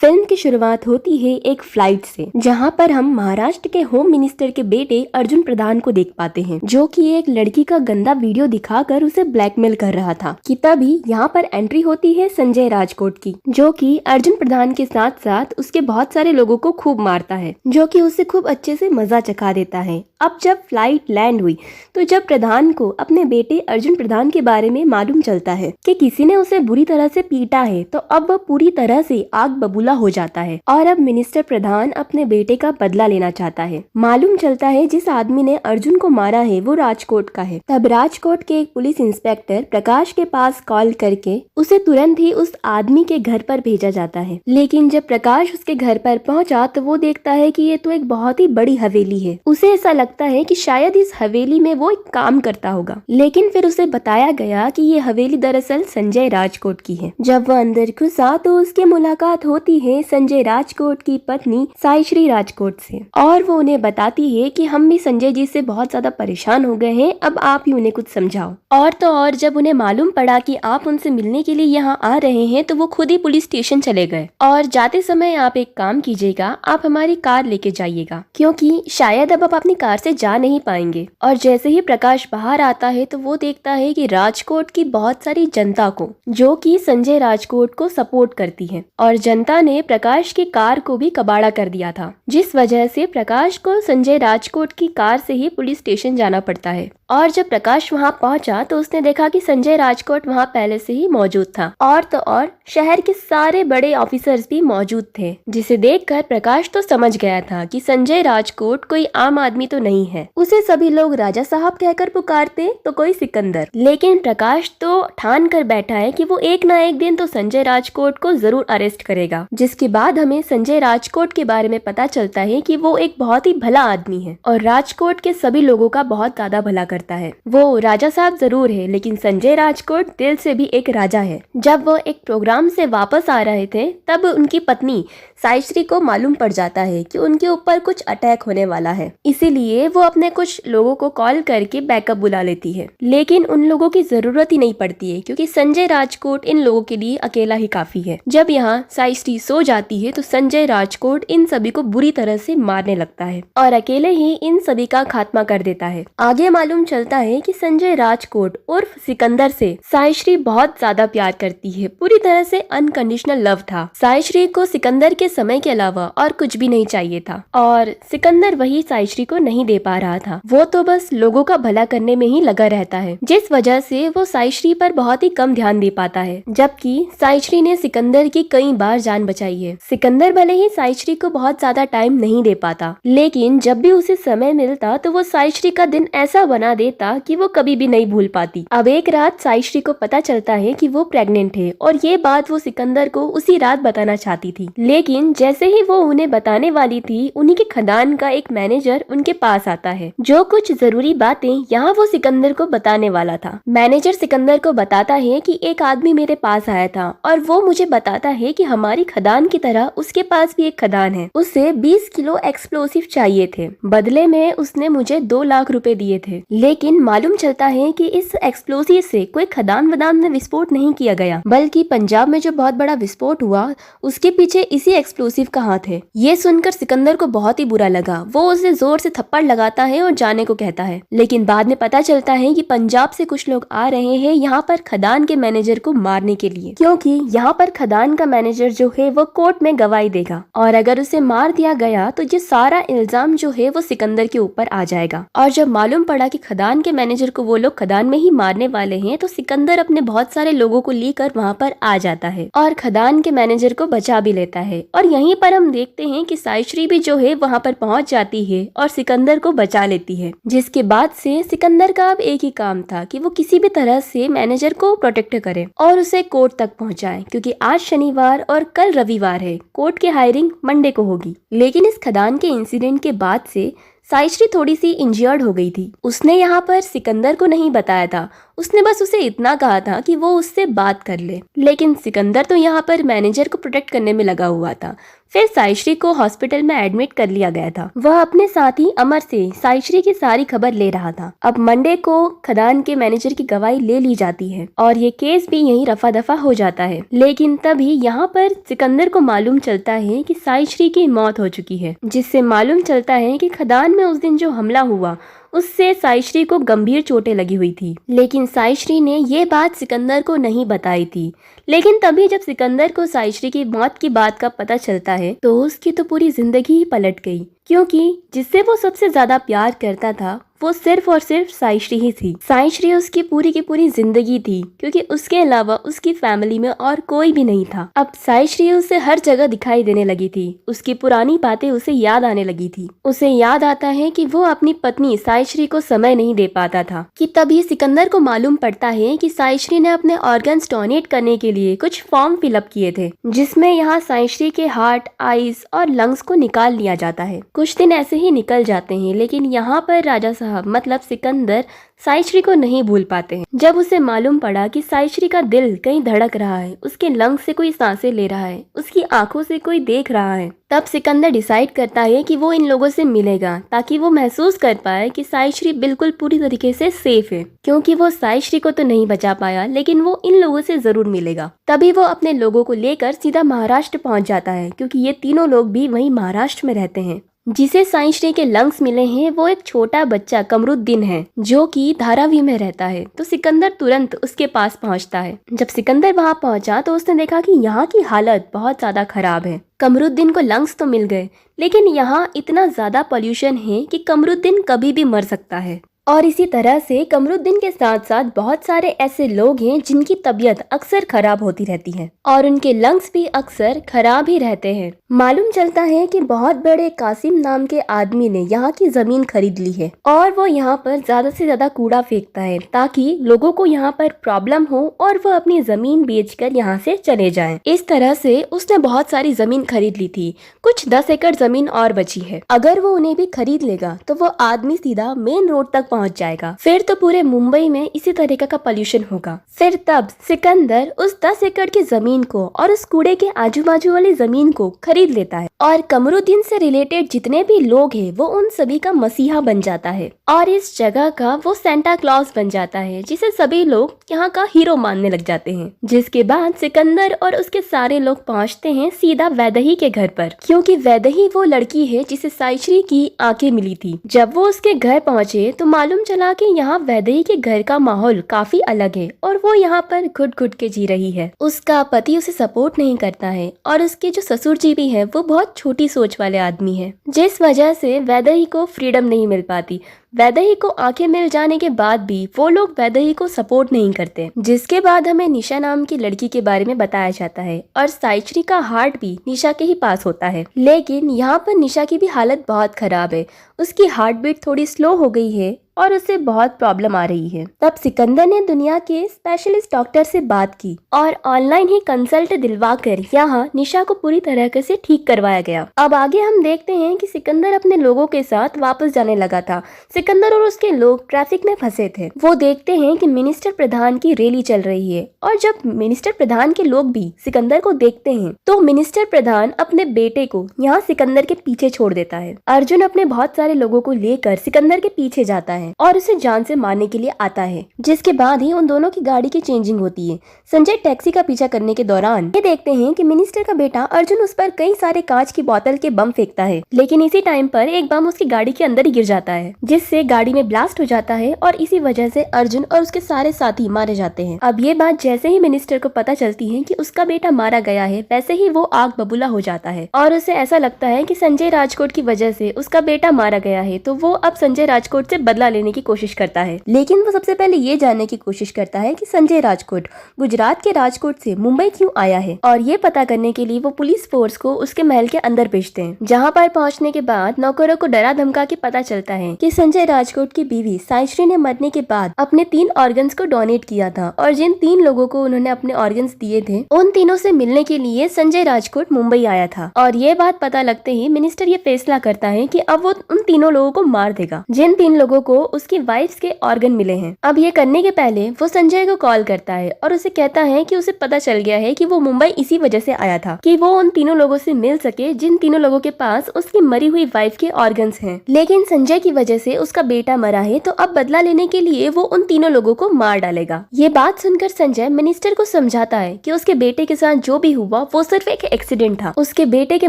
Film की शुरुआत होती है एक फ्लाइट से, जहां पर हम महाराष्ट्र के होम मिनिस्टर के बेटे अर्जुन प्रधान को देख पाते हैं, जो कि एक लड़की का गंदा वीडियो दिखाकर उसे ब्लैकमेल कर रहा था। कि तभी यहां पर एंट्री होती है संजय राजकोट की, जो कि अर्जुन प्रधान के साथ साथ उसके बहुत सारे लोगों को खूब मारता है, जो कि उसे खूब अच्छे से मजा चखा देता है। अब जब फ्लाइट लैंड हुई तो जब प्रधान को अपने बेटे अर्जुन प्रधान के बारे में मालूम चलता है कि किसी ने उसे बुरी तरह से पीटा है, तो अब वह पूरी तरह से आग बबूला हो जाता है और अब मिनिस्टर प्रधान अपने बेटे का बदला लेना चाहता है। मालूम चलता है जिस आदमी ने अर्जुन को मारा है वो राजकोट का है। तब राजकोट के एक पुलिस इंस्पेक्टर प्रकाश के पास कॉल करके उसे तुरंत ही उस आदमी के घर पर भेजा जाता है। लेकिन जब प्रकाश उसके घर पर पहुंचा तो वो देखता है कि ये तो एक बहुत ही बड़ी हवेली है। उसे ऐसा लगता है कि शायद इस हवेली में वो एक काम करता होगा, लेकिन फिर उसे बताया गया कि ये हवेली दरअसल संजय राजकोट की है। जब वो अंदर घुसा तो उसकी मुलाकात होती है संजय राजकोट की पत्नी साईश्री राजकोट से, और वो उन्हें बताती है कि हम भी संजय जी से बहुत ज्यादा परेशान हो गए हैं, अब आप ही उन्हें कुछ समझाओ। और तो और जब उन्हें मालूम पड़ा कि आप उनसे मिलने के लिए यहाँ आ रहे हैं तो वो खुद ही पुलिस स्टेशन चले गए, और जाते समय आप एक काम कीजिएगा, आप हमारी कार लेके जाइएगा, क्योंकि शायद अब आप अपनी कार से जा नहीं पाएंगे। और जैसे ही प्रकाश बाहर आता है तो वो देखता है कि राजकोट की बहुत सारी जनता को, जो कि संजय राजकोट को सपोर्ट करती है, और जनता ने प्रकाश की कार को भी कबाड़ा कर दिया था, जिस वजह से प्रकाश को संजय राजकोट की कार से ही पुलिस स्टेशन जाना पड़ता है। और जब प्रकाश वहां पहुंचा तो उसने देखा कि संजय राजकोट वहां पहले से ही मौजूद था, और तो और शहर के सारे बड़े ऑफिसर्स भी मौजूद थे, जिसे देखकर प्रकाश तो समझ गया था कि संजय राजकोट कोई आम आदमी तो नहीं है। उसे सभी लोग राजा साहब कहकर पुकारते तो कोई सिकंदर, लेकिन प्रकाश तो ठान कर बैठा है कि वो एक ना एक दिन तो संजय राजकोट को जरूर अरेस्ट करेगा। जिसके बाद हमें संजय राजकोट के बारे में पता चलता है कि वो एक बहुत ही भला आदमी है और राजकोट के सभी लोगों का बहुत ज्यादा भला करता है। वो राजा साहब जरूर है, लेकिन संजय राजकोट दिल से भी एक राजा है। जब वो एक प्रोग्राम से वापस आ रहे थे तब उनकी पत्नी साईश्री को मालूम पड़ जाता है कि उनके ऊपर कुछ अटैक होने वाला है, इसीलिए वो अपने कुछ लोगों को कॉल करके बैकअप बुला लेती है। लेकिन उन लोगों की जरूरत ही नहीं पड़ती है, क्योंकि संजय राजकोट इन लोगों के लिए अकेला ही काफी है। जब यहाँ साईश्री सो जाती है तो संजय राजकोट इन सभी को बुरी तरह से मारने लगता है और अकेले ही इन सभी का खात्मा कर देता है। आगे मालूम चलता है कि संजय राजकोट उर्फ सिकंदर से साईश्री बहुत ज्यादा प्यार करती है, पूरी तरह से अनकंडीशनल लव था। साईश्री को सिकंदर के समय के अलावा और कुछ भी नहीं चाहिए था, और सिकंदर वही साईश्री को नहीं दे पा रहा था। वो तो बस लोगों का भला करने में ही लगा रहता है, जिस वजह से वो साईश्री पर बहुत ही कम ध्यान दे पाता है, जबकि साईश्री ने सिकंदर की कई बार जान बचाई है। सिकंदर भले ही साईश्री को बहुत ज्यादा टाइम नहीं दे पाता, लेकिन जब भी उसे समय मिलता तो वो साईश्री का दिन ऐसा बना देता कि वो कभी भी नहीं भूल पाती। अब एक रात साईश्री को पता चलता है कि वो प्रेग्नेंट है, और ये बात वो सिकंदर को उसी रात बताना चाहती थी। लेकिन जैसे ही वो उन्हें बताने वाली थी, उन्हीं के खदान का एक मैनेजर उनके पास आता है, जो कुछ जरूरी बातें यहाँ वो सिकंदर को बताने वाला था। मैनेजर सिकंदर को बताता है कि एक आदमी मेरे पास आया था और वो मुझे बताता है कि हमारी खदान की तरह उसके पास भी एक खदान है। उसे 20 किलो एक्सप्लोसिव चाहिए थे, बदले में उसने मुझे 2 लाख रुपए दिए थे। लेकिन मालूम चलता है कि इस एक्सप्लोसिव से कोई खदान वदान में विस्फोट नहीं किया गया, बल्कि पंजाब में जो बहुत बड़ा विस्फोट हुआ उसके पीछे इसी एक्सप्लोसिव का हाथ है। ये सुनकर सिकंदर को बहुत ही बुरा लगा। वो उसे जोर से थप्पड़ लगाता है और जाने को कहता है, लेकिन बाद में पता चलता है कि पंजाब से कुछ लोग आ रहे हैं यहाँ पर खदान के मैनेजर को मारने के लिए, क्योंकि यहाँ पर खदान का मैनेजर जो है वो कोर्ट में गवाही देगा, और अगर उसे मार दिया गया तो ये सारा इल्जाम जो है वो सिकंदर के ऊपर आ जाएगा। और जब मालूम पड़ा कि खदान के मैनेजर को वो लोग खदान में ही मारने वाले हैं, तो सिकंदर अपने बहुत सारे लोगों को लेकर वहाँ पर आ जाता है और खदान के मैनेजर को बचा भी लेता है। और यहीं पर हम देखते हैं कि साईश्री भी जो है वहाँ पर पहुँच जाती है और सिकंदर को बचा लेती है, जिसके बाद से सिकंदर का अब एक ही काम था कि वो किसी भी तरह से मैनेजर को प्रोटेक्ट करे और उसे कोर्ट तक पहुँचाए, क्योंकि आज शनिवार और कल रविवार है। कोर्ट की हायरिंग मंडे को होगी। लेकिन इस खदान के इंसिडेंट के बाद से साईश्री थोड़ी सी इंजर्ड हो गई थी। उसने यहाँ पर सिकंदर को नहीं बताया था, उसने बस उसे इतना कहा था कि वो उससे बात कर ले। लेकिन सिकंदर तो यहाँ पर मैनेजर को प्रोटेक्ट करने में लगा हुआ था। फिर साइश्री को हॉस्पिटल में एडमिट कर लिया गया था। वह अपने साथी अमर से साइश्री की सारी खबर ले रहा था। अब मंडे को खदान के मैनेजर की गवाही ले ली जाती है और ये केस भी यहीं रफा दफा हो जाता है। लेकिन तभी यहाँ पर सिकंदर को मालूम चलता है कि साइश्री की मौत हो चुकी है, जिससे मालूम चलता है कि खदान में उस दिन जो हमला हुआ उससे साइश्री को गंभीर चोटें लगी हुई थी। लेकिन साइश्री ने ये बात सिकंदर को नहीं बताई थी। लेकिन तभी जब सिकंदर को साइश्री की मौत की बात का पता चलता है तो उसकी तो पूरी जिंदगी ही पलट गई, क्योंकि जिससे वो सबसे ज्यादा प्यार करता था वो सिर्फ और सिर्फ साइश्री ही थी। साइश्री उसकी पूरी की पूरी जिंदगी थी, क्योंकि उसके अलावा उसकी फैमिली में और कोई भी नहीं था। अब साइश्री उसे हर जगह दिखाई देने लगी थी। उसकी पुरानी बातें उसे याद आने लगी थी। उसे याद आता है कि वो अपनी पत्नी साइश्री को समय नहीं दे पाता था। कि तभी सिकंदर को मालूम पड़ता है कि साइश्री ने अपने ऑर्गन्स डोनेट करने के लिए कुछ फॉर्म फिलअप किए थे, जिसमें यहाँ साइश्री के हार्ट, आईज और लंग्स को निकाल लिया जाता है। कुछ दिन ऐसे ही निकल जाते हैं, लेकिन यहाँ पर राजा साहब मतलब सिकंदर साइश्री को नहीं भूल पाते हैं। जब उसे मालूम पड़ा कि साइश्री का दिल कहीं धड़क रहा है, उसके लंग्स से कोई सांसें ले रहा है, उसकी आंखों से कोई देख रहा है, तब सिकंदर डिसाइड करता है कि वो इन लोगों से मिलेगा ताकि वो महसूस कर पाए कि साइश्री बिल्कुल पूरी तरीके से सेफ है। क्योंकि वो साइश्री को तो नहीं बचा पाया, लेकिन वो इन लोगों से जरूर मिलेगा। तभी वो अपने लोगों को लेकर सीधा महाराष्ट्र पहुंच जाता है, क्योंकि ये तीनों लोग भी वहीं महाराष्ट्र में रहते हैं। जिसे साइश्री के लंग्स मिले हैं वो एक छोटा बच्चा कमरुद्दीन है, जो कि धारावी में रहता है। तो सिकंदर तुरंत उसके पास पहुंचता है। जब सिकंदर वहां पहुंचा तो उसने देखा कि यहाँ की हालत बहुत ज्यादा खराब है। कमरुद्दीन को लंग्स तो मिल गए, लेकिन यहाँ इतना ज्यादा पोल्यूशन है कि कमरुद्दीन कभी भी मर सकता है। और इसी तरह से कमरुद्दीन के साथ साथ बहुत सारे ऐसे लोग हैं जिनकी तबीयत अक्सर खराब होती रहती है और उनके लंग्स भी अक्सर खराब ही रहते हैं। मालूम चलता है कि बहुत बड़े कासिम नाम के आदमी ने यहाँ की जमीन खरीद ली है और वो यहाँ पर ज्यादा से ज्यादा कूड़ा फेंकता है ताकि लोगों को यहाँ पर प्रॉब्लम हो और वो अपनी जमीन बेचकर यहाँ से चले जाएं। इस तरह से उसने बहुत सारी जमीन खरीद ली थी। कुछ 10 एकड़ जमीन और बची है। अगर वो उन्हें भी खरीद लेगा तो वो आदमी सीधा मेन रोड तक पहुंच जाएगा। फिर तो पूरे मुंबई में इसी तरीके का पोल्यूशन होगा। फिर तब सिकंदर उस 10 एकड़ की जमीन को और उस कूड़े के आजू बाजू वाली जमीन को खरीद लेता है और कमरुद्दीन से रिलेटेड जितने भी लोग हैं वो उन सभी का मसीहा बन जाता है और इस जगह का वो सेंटा क्लॉज बन जाता है, जिसे सभी लोग यहाँ का हीरो मानने लग जाते हैं। जिसके बाद सिकंदर और उसके सारे लोग पहुँचते हैं सीधा वैदेही के घर पर, क्योंकि वैदेही वो लड़की है जिसे साइश्री की आंखें मिली थी। जब वो उसके घर पहुँचे तो मालूम चला कि यहाँ वैदेही के घर का माहौल काफी अलग है और वो यहाँ पर घुट घुट के जी रही है। उसका पति उसे सपोर्ट नहीं करता है और उसके जो ससुर जी भी है वो बहुत छोटी सोच वाले आदमी है, जिस वजह से वैदेही को फ्रीडम नहीं मिल पाती। वैदेही को आंखें मिल जाने के बाद भी वो लोग वैदेही को सपोर्ट नहीं करते। जिसके बाद हमें निशा नाम की लड़की के बारे में बताया जाता है और साइश्री का हार्ट भी निशा के ही पास होता है। लेकिन यहाँ पर निशा की भी हालत बहुत खराब है। उसकी हार्ट बीट थोड़ी स्लो हो गई है और उसे बहुत प्रॉब्लम आ रही है। तब सिकंदर ने दुनिया के स्पेशलिस्ट डॉक्टर से बात की और ऑनलाइन ही कंसल्ट दिलवाकर यहाँ निशा को पूरी तरह से ठीक करवाया गया। अब आगे हम देखते हैं कि सिकंदर अपने लोगों के साथ वापस जाने लगा था। सिकंदर और उसके लोग ट्रैफिक में फंसे थे। वो देखते हैं कि मिनिस्टर प्रधान की रैली चल रही है और जब मिनिस्टर प्रधान के लोग भी सिकंदर को देखते हैं तो मिनिस्टर प्रधान अपने बेटे को यहाँ सिकंदर के पीछे छोड़ देता है। अर्जुन अपने बहुत सारे लोगों को लेकर सिकंदर के पीछे जाता है और उसे जान से मारने के लिए आता है। जिसके बाद ही उन दोनों की गाड़ी की चेंजिंग होती है। संजय टैक्सी का पीछा करने के दौरान ये देखते हैं कि मिनिस्टर का बेटा अर्जुन उस पर कई सारे कांच की बोतल के बम फेंकता है, लेकिन इसी टाइम पर एक बम उसकी गाड़ी के अंदर ही गिर जाता है, जिससे गाड़ी में ब्लास्ट हो जाता है और इसी वजह से अर्जुन और उसके सारे साथी मारे जाते हैं। अब ये बात जैसे ही मिनिस्टर को पता चलती है कि उसका बेटा मारा गया है, वैसे ही वो आग बबूला हो जाता है और उसे ऐसा लगता है कि संजय राजकोट की वजह से उसका बेटा मारा गया है, तो वो अब संजय राजकोट से बदला लेने की कोशिश करता है। लेकिन वो सबसे पहले ये जानने की कोशिश करता है कि संजय राजकोट गुजरात के राजकोट से मुंबई क्यों आया है और ये पता करने के लिए वो पुलिस फोर्स को उसके महल के अंदर भेजते हैं। जहाँ पर पहुँचने के बाद नौकरों को डरा धमका के पता चलता है कि संजय संजय राजकोट की बीवी साइश्री ने मरने के बाद अपने 3 ऑर्गन्स को डोनेट किया था और जिन 3 लोगों को उन्होंने अपने ऑर्गन्स दिए थे उन तीनों से मिलने के लिए संजय राजकोट मुंबई आया था। और ये बात पता लगते ही मिनिस्टर ये फैसला करता है कि अब वो उन तीनों लोगों को मार देगा जिन 3 लोगों को उसकी वाइफ के ऑर्गन मिले हैं। अब ये करने के पहले वो संजय को कॉल करता है और उसे कहता है कि उसे पता चल गया है कि वो मुंबई इसी वजह से आया था कि वो उन तीनों लोगों से मिल सके जिन तीनों लोगों के पास उसकी मरी हुई वाइफ के ऑर्गन्स हैं। लेकिन संजय की वजह से उसका बेटा मरा है तो अब बदला लेने के लिए वो उन तीनों लोगों को मार डालेगा। ये बात सुनकर संजय मिनिस्टर को समझाता है कि उसके बेटे के साथ जो भी हुआ वो सिर्फ एक एक्सीडेंट था, उसके बेटे के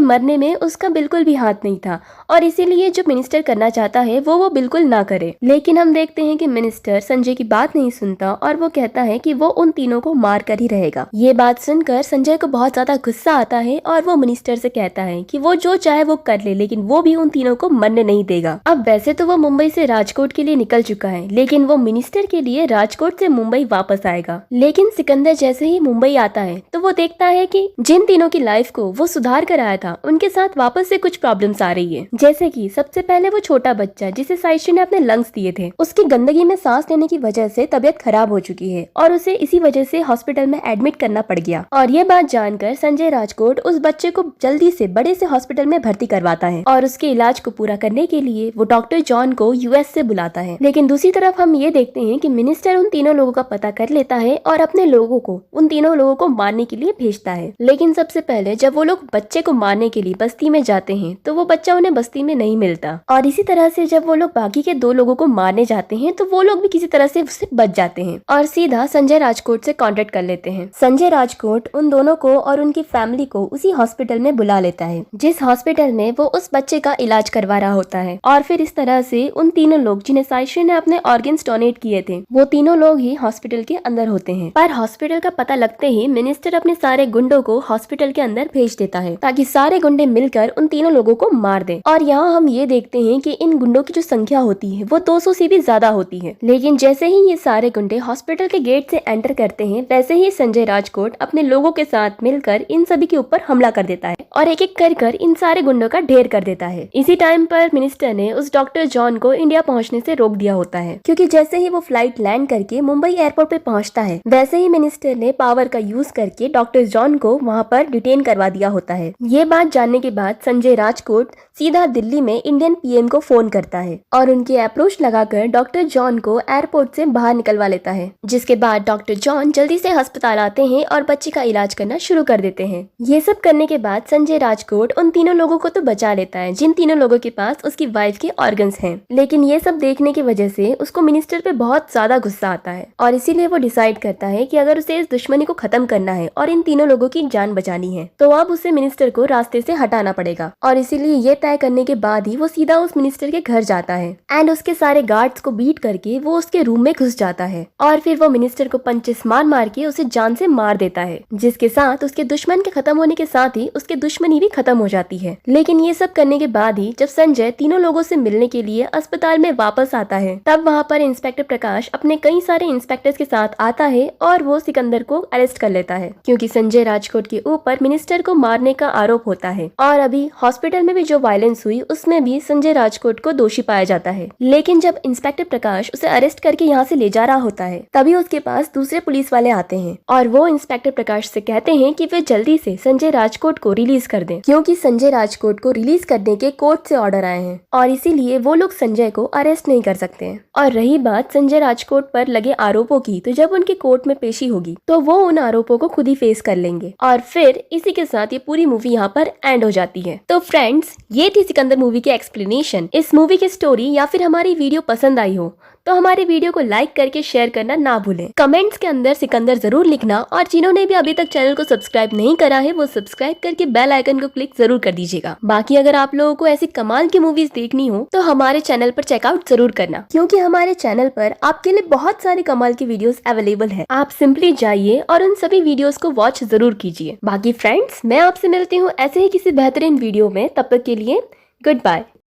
मरने में उसका बिल्कुल भी हाथ नहीं था और इसीलिए जो मिनिस्टर करना चाहता है वो बिल्कुल ना करे। लेकिन हम देखते हैं कि मिनिस्टर संजय की बात नहीं सुनता और वो कहता है कि वो उन तीनों को मार कर ही रहेगा। ये बात सुनकर संजय को बहुत ज्यादा गुस्सा आता है और वो मिनिस्टर से कहता है कि वो जो चाहे वो कर ले लेकिन वो भी उन तीनों को मरने नहीं देगा। अब वैसे तो वो मुंबई से राजकोट के लिए निकल चुका है लेकिन वो मिनिस्टर के लिए राजकोट से मुंबई वापस आएगा। लेकिन सिकंदर जैसे ही मुंबई आता है तो वो देखता है कि जिन तीनों की लाइफ को वो सुधार कर आया था उनके साथ वापस से कुछ प्रॉब्लम्स आ रही है। जैसे कि सबसे पहले वो छोटा बच्चा जिसे साइश्री ने अपने लंग्स दिए थे उसकी गंदगी में सांस लेने की वजह से तबीयत खराब हो चुकी है और उसे इसी वजह से हॉस्पिटल में एडमिट करना पड़ गया। और ये बात जानकर संजय राजकोट उस बच्चे को जल्दी से बड़े से हॉस्पिटल में भर्ती करवाता है और उसके इलाज को पूरा करने के लिए वो डॉक्टर जॉन को यूएस से बुलाता है। लेकिन दूसरी तरफ हम ये देखते हैं कि मिनिस्टर उन तीनों लोगों का पता कर लेता है और अपने लोगों को उन तीनों लोगों को मारने के लिए भेजता है। लेकिन सबसे पहले जब वो लोग बच्चे को मारने के लिए बस्ती में जाते हैं तो वो बच्चा उन्हें बस्ती में नहीं मिलता और इसी तरह से जब वो लोग बाकी के 2 लोगों को मारने जाते हैं तो वो लोग भी किसी तरह से उससे बच जाते हैं और सीधा संजय राजकोट से कांटेक्ट कर लेते हैं। संजय राजकोट उन दोनों को और उनकी फैमिली को उसी हॉस्पिटल में बुला लेता है जिस हॉस्पिटल में वो उस बच्चे का इलाज करवा रहा होता है। और फिर इस तरह से उन तीनों लोग जिन्हें साइश्री ने अपने ऑर्गन्स डोनेट किए थे वो तीनों लोग ही हॉस्पिटल के अंदर होते हैं। पर हॉस्पिटल का पता लगते ही मिनिस्टर अपने सारे गुंडों को हॉस्पिटल के अंदर भेज देता है ताकि सारे गुंडे मिलकर उन तीनों लोगों को मार दे। और यहाँ हम ये देखते हैं कि इन गुंडों की जो संख्या होती है वो 200 से भी ज्यादा होती है। लेकिन जैसे ही ये सारे गुंडे हॉस्पिटल के गेट से एंटर करते हैं वैसे ही संजय राजकोट अपने लोगों के साथ मिलकर इन सभी के ऊपर हमला कर देता है और एक एक कर इन सारे गुंडों का ढेर कर देता है। इसी टाइम पर मिनिस्टर ने उस डॉक्टर जॉन को इंडिया पहुंचने से रोक दिया होता है क्योंकि जैसे ही वो फ्लाइट लैंड करके मुंबई एयरपोर्ट पे पहुंचता है वैसे ही मिनिस्टर ने पावर का यूज करके डॉक्टर जॉन को वहां पर डिटेन करवा दिया होता है। ये बात जानने के बाद संजय राजकोट सीधा दिल्ली में इंडियन पीएम को फोन करता है और उनकी अप्रोच लगाकर डॉक्टर जॉन को एयरपोर्ट से बाहर निकलवा लेता है। जिसके बाद डॉक्टर जॉन जल्दी से अस्पताल आते हैं और बच्चे का इलाज करना शुरू कर देते हैं। ये सब करने के बाद संजय राजकोट उन तीनों लोगों को तो बचा लेता है जिन तीनों लोगों के पास उसकी वाइफ के ऑर्गन्स हैं। लेकिन ये सब देखने की वजह से उसको मिनिस्टर पे बहुत ज्यादा गुस्सा आता है और इसीलिए वो डिसाइड करता है कि अगर उसे इस दुश्मनी को खत्म करना है और इन तीनों लोगों की जान बचानी है तो अब उसे मिनिस्टर को रास्ते से हटाना पड़ेगा। और इसीलिए ये तय करने के बाद ही वो सीधा उस मिनिस्टर के घर जाता है एंड उसके सारे गार्ड्स को बीट करके वो उसके रूम में घुस जाता है और फिर वो मिनिस्टर को पंचेस मार मार के उसे जान से मार देता है जिसके साथ उसके दुश्मन के खत्म होने के साथ ही उसके दुश्मनी भी खत्म हो जाती है। लेकिन ये सब करने के बाद ही जब संजय तीनों लोगों से मिलने के लिए अस्पताल में वापस आता है तब वहाँ पर इंस्पेक्टर प्रकाश अपने कई सारे इंस्पेक्टर्स के साथ आता है और वो सिकंदर को अरेस्ट कर लेता है क्योंकि संजय राजकोट के ऊपर मिनिस्टर को मारने का आरोप होता है और अभी हॉस्पिटल में भी जो वायलेंस हुई उसमें भी संजय राजकोट को दोषी पाया जाता है। लेकिन जब इंस्पेक्टर प्रकाश उसे अरेस्ट करके यहाँ से ले जा रहा होता है तभी उसके पास दूसरे पुलिस वाले आते हैं और वो इंस्पेक्टर प्रकाश से कहते हैं कि वे जल्दी से संजय राजकोट को रिलीज कर दें क्योंकि संजय राजकोट को रिलीज करने के कोर्ट से ऑर्डर आए हैं और इसीलिए वो लोग संजय को अरेस्ट नहीं कर सकते हैं। और रही बात संजय राजकोट पर लगे आरोपों की तो जब उनकी कोर्ट में पेशी होगी तो वो उन आरोपों को खुद ही फेस कर लेंगे और फिर इसी के साथ ये पूरी मूवी यहाँ पर एंड हो जाती है। तो फ्रेंड्स ये थी सिकंदर मूवी की एक्सप्लेनेशन। इस मूवी की स्टोरी या फिर हमारी वीडियो पसंद आई हो तो हमारी वीडियो को लाइक करके शेयर करना ना भूलें। कमेंट्स के अंदर सिकंदर जरूर लिखना और जिन्होंने भी अभी तक चैनल को सब्सक्राइब नहीं करा है वो सब्सक्राइब करके बेल आइकन को क्लिक जरूर कर दीजिएगा। बाकी अगर आप लोगों को ऐसी कमाल की मूवीज देखनी हो तो हमारे चैनल पर चेकआउट जरूर करना क्योंकि हमारे चैनल पर आपके लिए बहुत सारी कमाल की वीडियोस अवेलेबल है। आप सिंपली जाइए और उन सभी वीडियोस को वॉच जरूर कीजिए। बाकी फ्रेंड्स मैं आपसे मिलती हूँ ऐसे ही किसी बेहतरीन वीडियो में, तब तक के लिए गुड बाय।